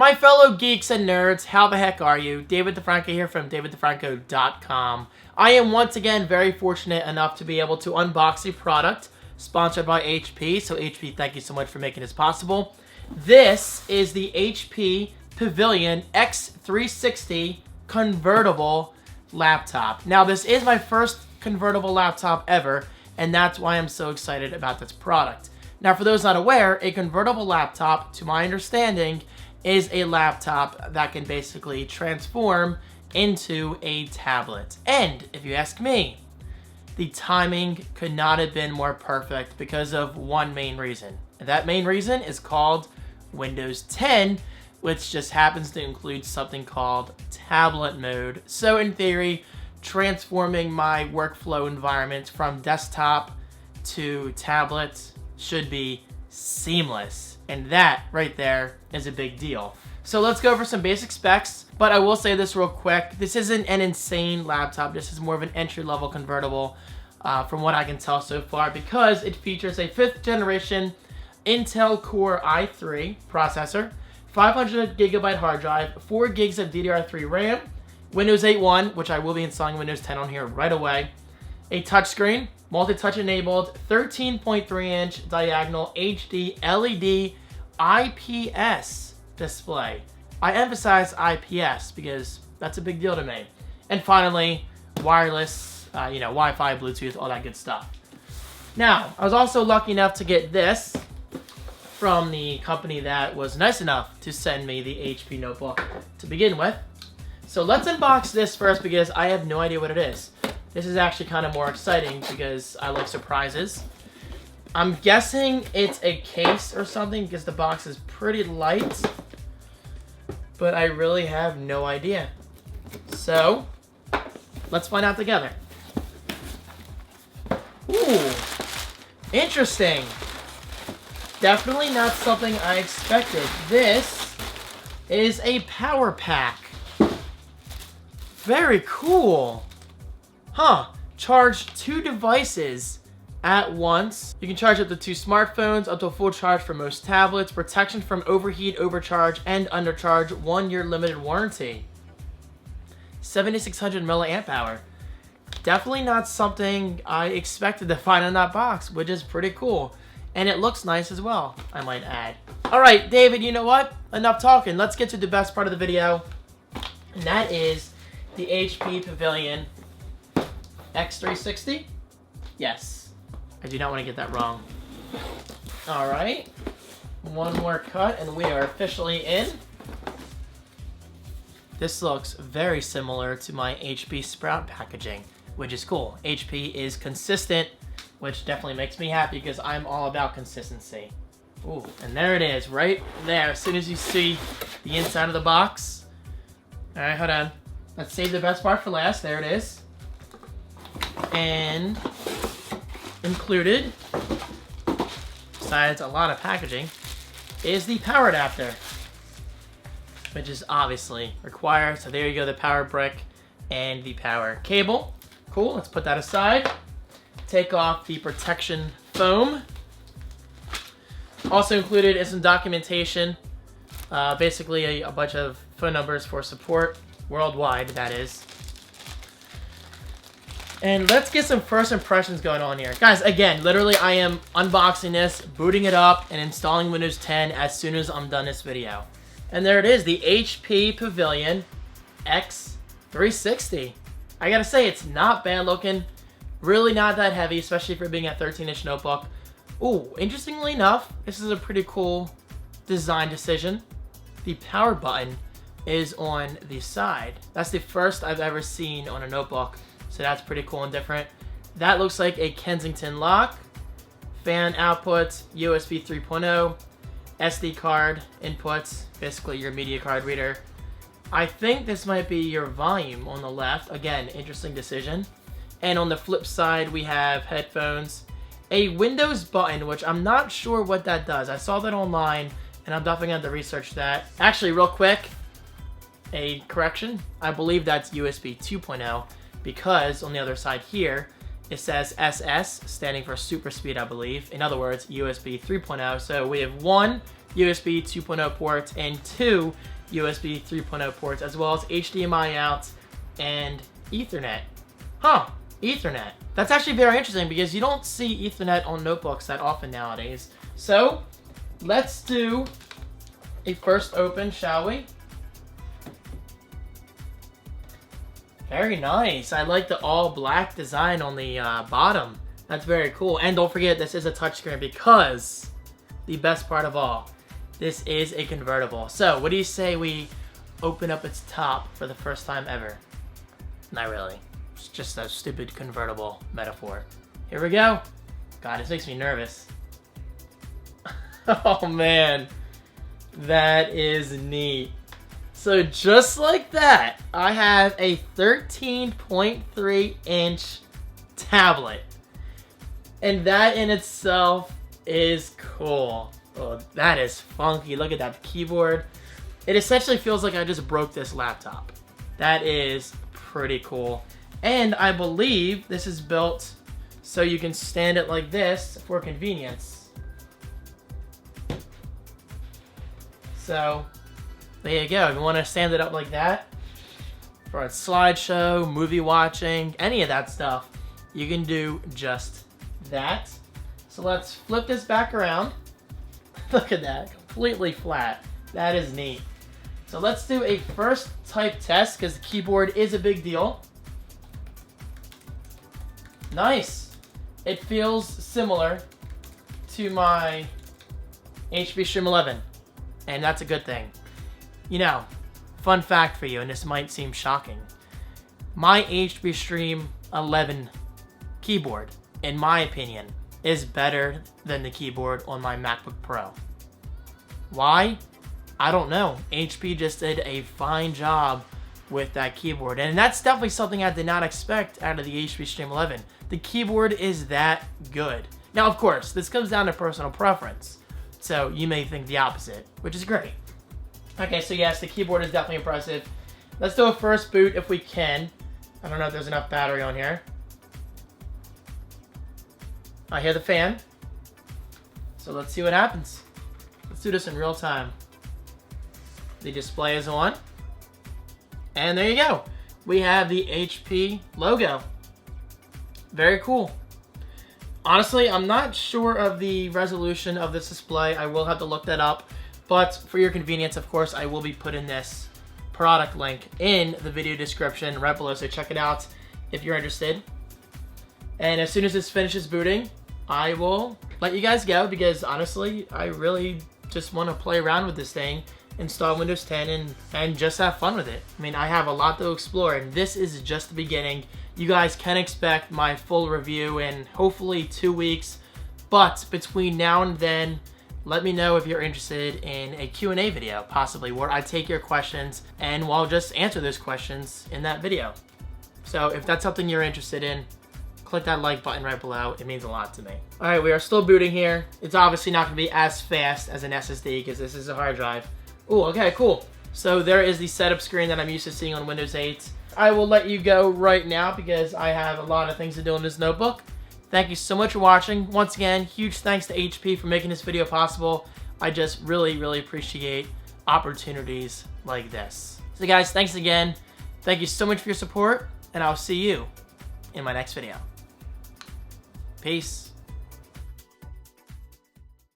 My fellow geeks and nerds, how the heck are you? David DeFranco here from daviddefranco.com. I am once again very fortunate enough to be able to unbox a product sponsored by HP. So HP, thank you so much for making this possible. This is the HP Pavilion x360 Convertible laptop. Now, this is my first convertible laptop ever, and that's why I'm so excited about this product. Now, for those not aware, a convertible laptop, to my understanding, is a laptop that can basically transform into a tablet. And if you ask me, the timing could not have been more perfect because of one main reason. And that main reason is called Windows 10, which just happens to include something called tablet mode. So in theory, transforming my workflow environment from desktop to tablet should be seamless. And that right there is a big deal. So let's go over some basic specs, but I will say this real quick. This isn't an insane laptop. This is more of an entry-level convertible from what I can tell so far, because it features a 5th generation Intel Core i3 processor, 500 gigabyte hard drive, 4 gigs of DDR3 RAM, Windows 8.1, which I will be installing Windows 10 on here right away, a touchscreen, multi-touch enabled, 13.3-inch diagonal HD LED IPS display. I emphasize IPS because that's a big deal to me. And finally, wireless, Wi-Fi, Bluetooth, all that good stuff. Now, I was also lucky enough to get this from the company that was nice enough to send me the HP notebook to begin with. So let's unbox this first because I have no idea what it is. This is actually kind of more exciting because I like surprises. I'm guessing it's a case or something because the box is pretty light, but I really have no idea. So let's find out together. Ooh, interesting. Definitely not something I expected. This is a power pack. Very cool. Huh. Charge 2 devices at once. You can charge up to 2 smartphones, up to a full charge for most tablets, protection from overheat, overcharge, and undercharge, 1-year limited warranty. 7,600 milliamp hour. Definitely not something I expected to find in that box, which is pretty cool. And it looks nice as well, I might add. Alright, David, you know what? Enough talking. Let's get to the best part of the video. And that is the HP Pavilion x360. Yes. I do not want to get that wrong. Alright. One more cut and we are officially in. This looks very similar to my HP Sprout packaging, which is cool. HP is consistent, which definitely makes me happy because I'm all about consistency. Ooh, and there it is, right there. As soon as you see the inside of the box. Alright, hold on. Let's save the best part for last. There it is. And included, besides a lot of packaging, is the power adapter, which is obviously required. So there you go, the power brick and the power cable. Cool, let's put that aside. Take off the protection foam. Also included is some documentation, basically a bunch of phone numbers for support worldwide, that is. And let's get some first impressions going on here. Guys, again, literally I am unboxing this, booting it up, and installing Windows 10 as soon as I'm done this video. And there it is, the HP Pavilion x360. I gotta say, it's not bad looking. Really not that heavy, especially for being a 13-inch notebook. Ooh, interestingly enough, this is a pretty cool design decision. The power button is on the side. That's the first I've ever seen on a notebook. So that's pretty cool and different. That looks like a Kensington lock. Fan outputs, USB 3.0, SD card inputs, basically your media card reader. I think this might be your volume on the left. Again, interesting decision. And on the flip side, we have headphones. A Windows button, which I'm not sure what that does. I saw that online, and I'm definitely going to research that. Actually, real quick, a correction. I believe that's USB 2.0. Because on the other side here, it says SS, standing for super speed, I believe. In other words, USB 3.0. So we have 1, USB 2.0 ports and 2 USB 3.0 ports, as well as HDMI out and Ethernet. Huh, Ethernet. That's actually very interesting because you don't see Ethernet on notebooks that often nowadays. So, let's do a first open, shall we? Very nice. I like the all black design on the bottom. That's very cool. And don't forget, this is a touchscreen because the best part of all, this is a convertible. So what do you say we open up its top for the first time ever? Not really. It's just a stupid convertible metaphor. Here we go. God, this makes me nervous. Oh man, that is neat. So just like that, I have a 13.3 inch tablet. And that in itself is cool. Oh, that is funky. Look at that keyboard. It essentially feels like I just broke this laptop. That is pretty cool. And I believe this is built so you can stand it like this for convenience. So there you go. If you want to stand it up like that for a slideshow, movie watching, any of that stuff, you can do just that. So let's flip this back around. Look at that, completely flat. That is neat. So let's do a first type test because the keyboard is a big deal. Nice. It feels similar to my HP Stream 11, and that's a good thing. You know, fun fact for you, and this might seem shocking. My HP Stream 11 keyboard, in my opinion, is better than the keyboard on my MacBook Pro. Why? I don't know. HP just did a fine job with that keyboard, and that's definitely something I did not expect out of the HP Stream 11. The keyboard is that good. Now, of course, this comes down to personal preference, so you may think the opposite, which is great. Okay, so yes, the keyboard is definitely impressive. Let's do a first boot if we can. I don't know if there's enough battery on here. I hear the fan. So let's see what happens. Let's do this in real time. The display is on. And there you go. We have the HP logo. Very cool. Honestly, I'm not sure of the resolution of this display. I will have to look that up. But for your convenience, of course, I will be putting this product link in the video description right below. So check it out if you're interested. And as soon as this finishes booting, I will let you guys go because honestly, I really just want to play around with this thing, install Windows 10 and just have fun with it. I mean, I have a lot to explore and this is just the beginning. You guys can expect my full review in hopefully 2 weeks, but between now and then, let me know if you're interested in a Q&A video, possibly, where I take your questions and we'll just answer those questions in that video. So if that's something you're interested in, click that like button right below. It means a lot to me. All right, we are still booting here. It's obviously not gonna be as fast as an SSD because this is a hard drive. Oh, okay, cool. So there is the setup screen that I'm used to seeing on Windows 8. I will let you go right now because I have a lot of things to do in this notebook. Thank you so much for watching. Once again, huge thanks to HP for making this video possible. I just really, really appreciate opportunities like this. So guys, thanks again. Thank you so much for your support, and I'll see you in my next video. Peace.